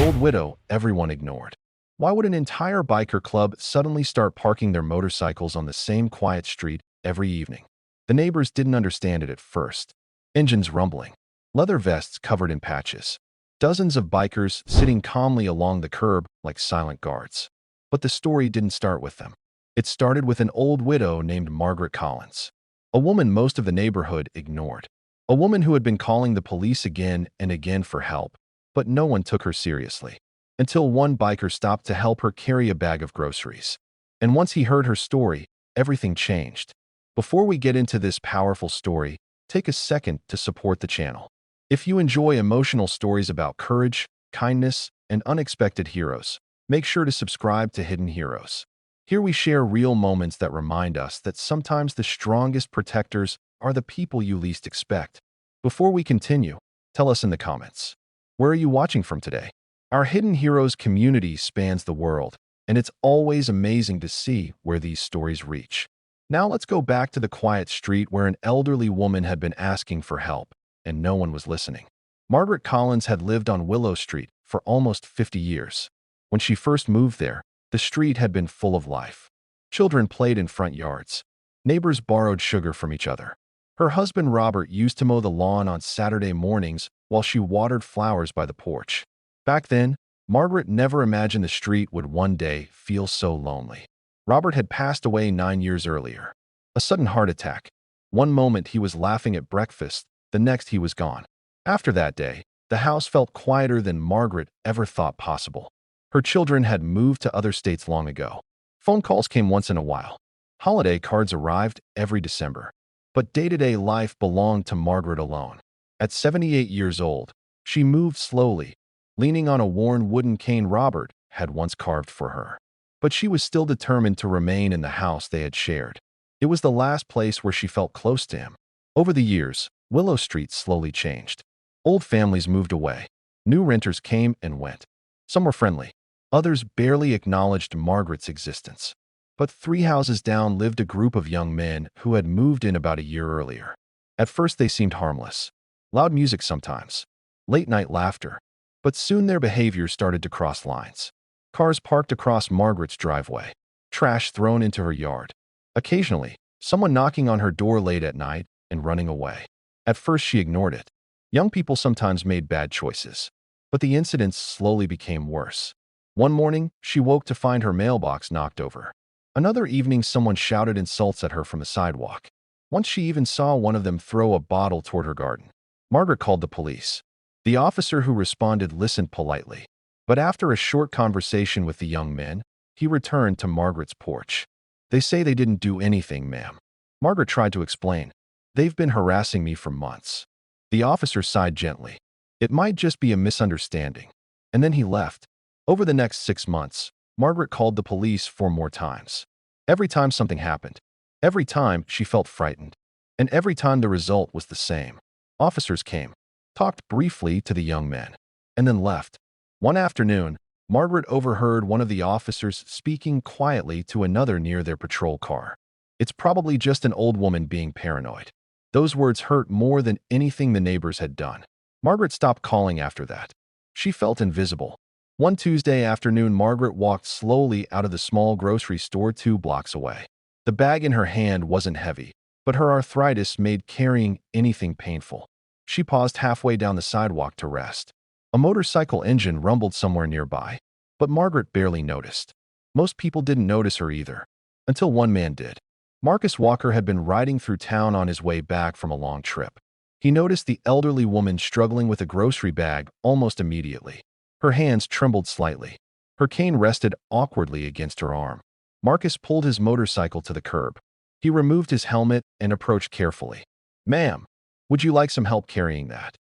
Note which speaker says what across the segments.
Speaker 1: old widow everyone ignored. Why would an entire biker club suddenly start parking their motorcycles on the same quiet street every evening? The neighbors didn't understand it at first. Engines rumbling, leather vests covered in patches, dozens of bikers sitting calmly along the curb like silent guards. But the story didn't start with them. It started with an old widow named Margaret Collins, a woman most of the neighborhood ignored. A woman who had been calling the police again and again for help, but no one took her seriously. Until one biker stopped to help her carry a bag of groceries. And once he heard her story, everything changed. Before we get into this powerful story, take a second to support the channel. If you enjoy emotional stories about courage, kindness, and unexpected heroes, make sure to subscribe to Hidden Heroes. Here we share real moments that remind us that sometimes the strongest protectors are the people you least expect. Before we continue, tell us in the comments, where are you watching from today? Our Hidden Heroes community spans the world, and it's always amazing to see where these stories reach. Now let's go back to the quiet street where an elderly woman had been asking for help, and no one was listening. Margaret Collins had lived on Willow Street for almost 50 years. When she first moved there, the street had been full of life. Children played in front yards. Neighbors borrowed sugar from each other. Her husband Robert used to mow the lawn on Saturday mornings while she watered flowers by the porch. Back then, Margaret never imagined the street would one day feel so lonely. Robert had passed away 9 years earlier. A sudden heart attack. One moment he was laughing at breakfast, the next he was gone. After that day, the house felt quieter than Margaret ever thought possible. Her children had moved to other states long ago. Phone calls came once in a while. Holiday cards arrived every December. But day-to-day life belonged to Margaret alone. At 78 years old, she moved slowly, leaning on a worn wooden cane Robert had once carved for her. But she was still determined to remain in the house they had shared. It was the last place where she felt close to him. Over the years, Willow Street slowly changed. Old families moved away. New renters came and went. Some were friendly. Others barely acknowledged Margaret's existence. But 3 houses down lived a group of young men who had moved in about a year earlier. At first they seemed harmless. Loud music sometimes. Late-night laughter. But soon their behavior started to cross lines. Cars parked across Margaret's driveway. Trash thrown into her yard. Occasionally, someone knocking on her door late at night and running away. At first she ignored it. Young people sometimes made bad choices. But the incidents slowly became worse. One morning, she woke to find her mailbox knocked over. Another evening, someone shouted insults at her from the sidewalk. Once she even saw one of them throw a bottle toward her garden. Margaret called the police. The officer who responded listened politely. But after a short conversation with the young men, he returned to Margaret's porch. "They say they didn't do anything, ma'am." Margaret tried to explain. "They've been harassing me for months." The officer sighed gently. "It might just be a misunderstanding." And then he left. Over the next 6 months, Margaret called the police 4 more times. Every time something happened. Every time she felt frightened. And every time the result was the same. Officers came, talked briefly to the young men, and then left. One afternoon, Margaret overheard one of the officers speaking quietly to another near their patrol car. "It's probably just an old woman being paranoid." Those words hurt more than anything the neighbors had done. Margaret stopped calling after that. She felt invisible. One Tuesday afternoon, Margaret walked slowly out of the small grocery store 2 blocks away. The bag in her hand wasn't heavy, but her arthritis made carrying anything painful. She paused halfway down the sidewalk to rest. A motorcycle engine rumbled somewhere nearby, but Margaret barely noticed. Most people didn't notice her either, until one man did. Marcus Walker had been riding through town on his way back from a long trip. He noticed the elderly woman struggling with a grocery bag almost immediately. Her hands trembled slightly. Her cane rested awkwardly against her arm. Marcus pulled his motorcycle to the curb. He removed his helmet and approached carefully. "Ma'am, would you like some help carrying that?"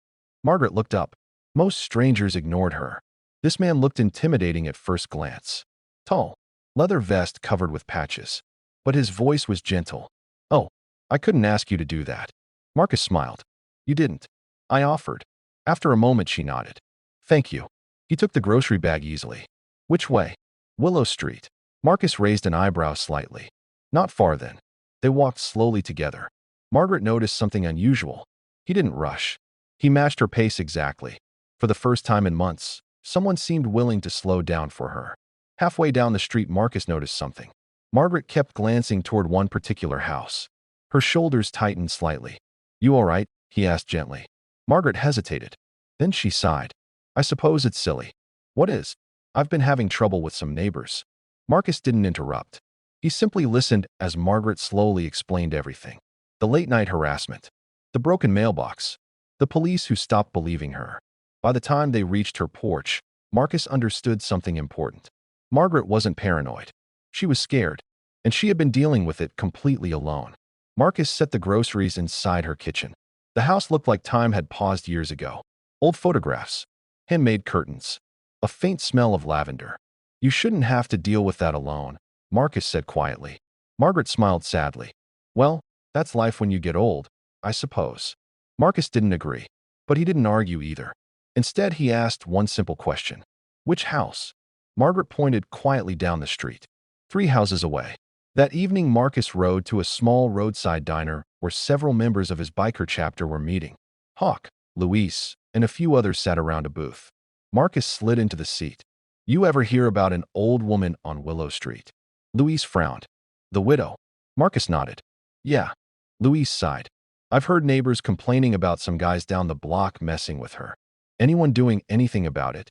Speaker 1: Margaret looked up. Most strangers ignored her. This man looked intimidating at first glance. Tall, leather vest covered with patches. But his voice was gentle. "Oh, I couldn't ask you to do that." Marcus smiled. "You didn't." "I offered." After a moment she nodded. "Thank you." He took the grocery bag easily. "Which way?" "Willow Street." Marcus raised an eyebrow slightly. "Not far then." They walked slowly together. Margaret noticed something unusual. He didn't rush. He matched her pace exactly. For the first time in months, Someone seemed willing to slow down for her. Halfway down the street, Marcus noticed something. Margaret kept glancing toward one particular house. Her shoulders tightened slightly. "You all right?" he asked gently. Margaret hesitated. Then she sighed. "I suppose it's silly." "What is?" "I've been having trouble with some neighbors." Marcus didn't interrupt. He simply listened as Margaret slowly explained everything. The late-night harassment. The broken mailbox. The police who stopped believing her. By the time they reached her porch, Marcus understood something important. Margaret wasn't paranoid. She was scared, and she had been dealing with it completely alone. Marcus set the groceries inside her kitchen. The house looked like time had paused years ago. Old photographs. Handmade curtains. A faint smell of lavender. "You shouldn't have to deal with that alone," Marcus said quietly. Margaret smiled sadly. "Well, that's life when you get old, I suppose." Marcus didn't agree, but he didn't argue either. Instead, he asked one simple question. "Which house?" Margaret pointed quietly down the street. 3 houses away. That evening, Marcus rode to a small roadside diner where several members of his biker chapter were meeting. Hawk, Luis, and a few others sat around a booth. Marcus slid into the seat. "You ever hear about an old woman on Willow Street?" Luis frowned. "The widow?" Marcus nodded. "Yeah." Luis sighed. "I've heard neighbors complaining about some guys down the block messing with her. Anyone doing anything about it?"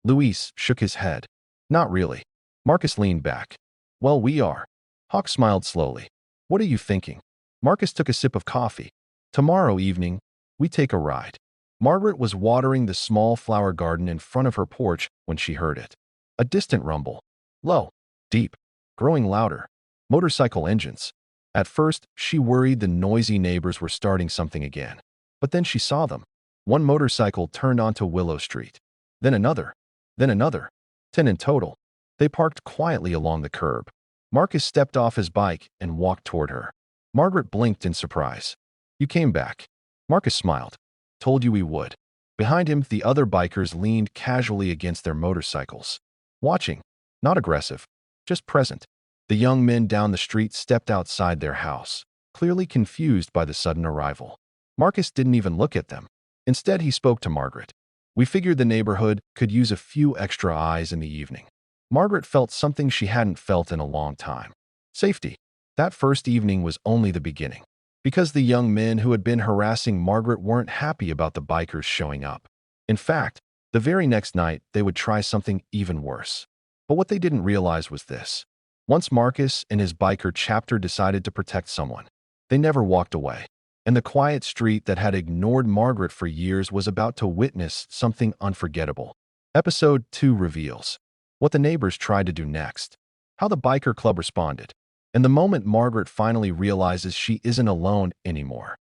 Speaker 1: Luis shook his head. "Not really." Marcus leaned back. "Well, we are." Hawk smiled slowly. "What are you thinking?" Marcus took a sip of coffee. "Tomorrow evening, we take a ride." Margaret was watering the small flower garden in front of her porch when she heard it. A distant rumble. Low, deep, growing louder. Motorcycle engines. At first, she worried the noisy neighbors were starting something again. But then she saw them. One motorcycle turned onto Willow Street. Then another. Then another. 10 in total. They parked quietly along the curb. Marcus stepped off his bike and walked toward her. Margaret blinked in surprise. "You came back." Marcus smiled. "Told you we would." Behind him, the other bikers leaned casually against their motorcycles. Watching. Not aggressive. Just present. The young men down the street stepped outside their house, clearly confused by the sudden arrival. Marcus didn't even look at them. Instead, he spoke to Margaret. "We figured the neighborhood could use a few extra eyes in the evening." Margaret felt something she hadn't felt in a long time. Safety. That first evening was only the beginning. Because the young men who had been harassing Margaret weren't happy about the bikers showing up. In fact, the very next night, they would try something even worse. But what they didn't realize was this. Once Marcus and his biker chapter decided to protect someone, they never walked away. And the quiet street that had ignored Margaret for years was about to witness something unforgettable. Episode 2 reveals what the neighbors tried to do next, how the biker club responded, and the moment Margaret finally realizes she isn't alone anymore.